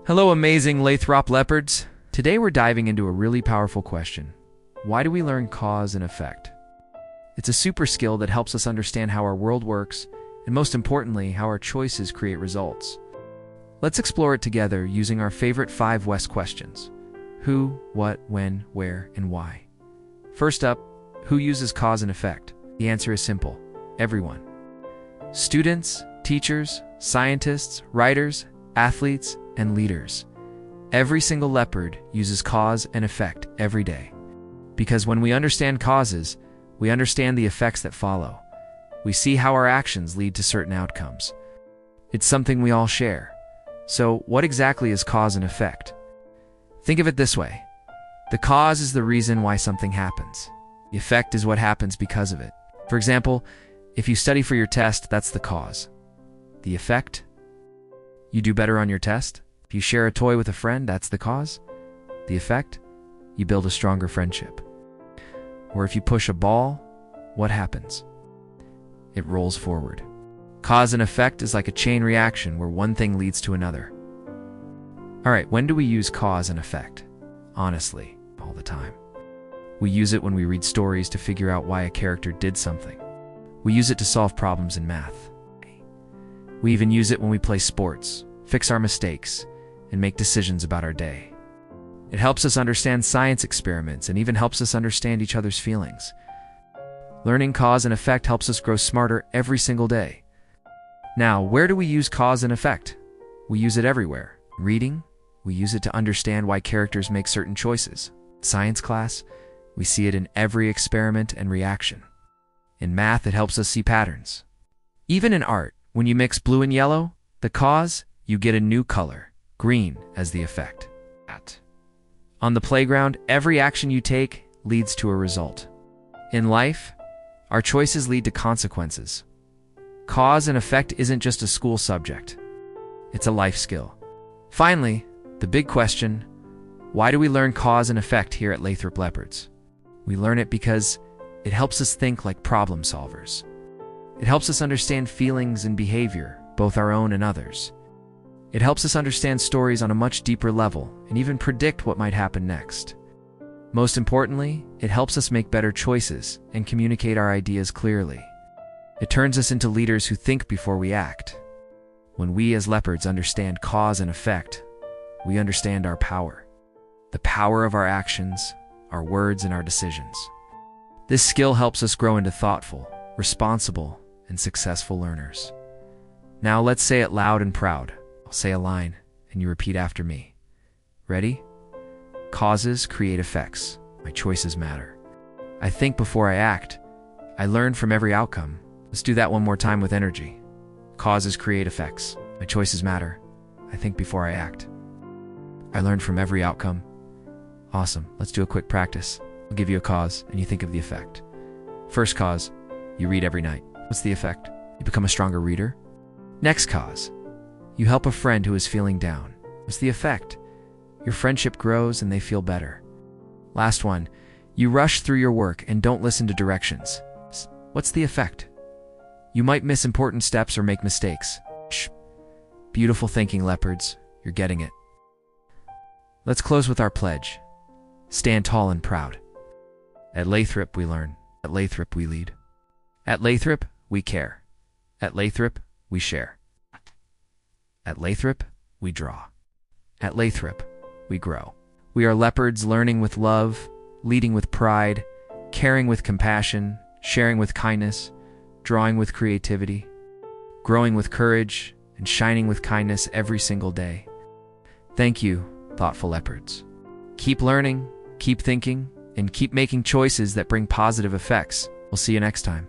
Hello, amazing Lathrop Leopards. Today we're diving into a really powerful question. Why do we learn cause and effect? It's a super skill that helps us understand how our world works, and most importantly, how our choices create results. Let's explore it together using our favorite 5 West questions. Who, what, when, where, and why? First up, who uses cause and effect? The answer is simple: everyone. Students, teachers, scientists, writers, athletes, and leaders. Every single leopard uses cause and effect every day. Because when we understand causes, we understand the effects that follow. We see how our actions lead to certain outcomes. It's something we all share. So, what exactly is cause and effect? Think of it this way. The cause is the reason why something happens. The effect is what happens because of it. For example, if you study for your test, that's the cause. The effect? You do better on your test. If you share a toy with a friend, that's the cause. The effect? You build a stronger friendship. Or if you push a ball, what happens? It rolls forward. Cause and effect is like a chain reaction where one thing leads to another. Alright, when do we use cause and effect? Honestly, all the time. We use it when we read stories to figure out why a character did something. We use it to solve problems in math. We even use it when we play sports, fix our mistakes, and make decisions about our day. It helps us understand science experiments and even helps us understand each other's feelings. Learning cause and effect helps us grow smarter every single day. Now, where do we use cause and effect? We use it everywhere. Reading, we use it to understand why characters make certain choices. Science class, we see it in every experiment and reaction. In math, it helps us see patterns. Even in art, when you mix blue and yellow, the cause, you get a new color, green, as the effect. On the playground, every action you take leads to a result. In life, our choices lead to consequences. Cause and effect isn't just a school subject. It's a life skill. Finally, the big question: why do we learn cause and effect here at Lathrop Leopards? We learn it because it helps us think like problem solvers. It helps us understand feelings and behavior, both our own and others. It helps us understand stories on a much deeper level and even predict what might happen next. Most importantly, it helps us make better choices and communicate our ideas clearly. It turns us into leaders who think before we act. When we as leopards understand cause and effect, we understand our power. The power of our actions, our words, and our decisions. This skill helps us grow into thoughtful, responsible, and successful learners. Now let's say it loud and proud. I'll say a line, and you repeat after me. Ready? Causes create effects. My choices matter. I think before I act. I learn from every outcome. Let's do that one more time with energy. Causes create effects. My choices matter. I think before I act. I learn from every outcome. Awesome. Let's do a quick practice. I'll give you a cause, and you think of the effect. First cause, you read every night. What's the effect? You become a stronger reader. Next cause, you help a friend who is feeling down. What's the effect? Your friendship grows and they feel better. Last one, you rush through your work and don't listen to directions. What's the effect? You might miss important steps or make mistakes. Shh. Beautiful thinking, leopards. You're getting it. Let's close with our pledge. Stand tall and proud. At Lathrop, we learn. At Lathrop, we lead. At Lathrop, we care. At Lathrop, we share. At Lathrop, we draw. At Lathrop, we grow. We are leopards, learning with love, leading with pride, caring with compassion, sharing with kindness, drawing with creativity, growing with courage, and shining with kindness every single day. Thank you, thoughtful leopards. Keep learning, keep thinking, and keep making choices that bring positive effects. We'll see you next time.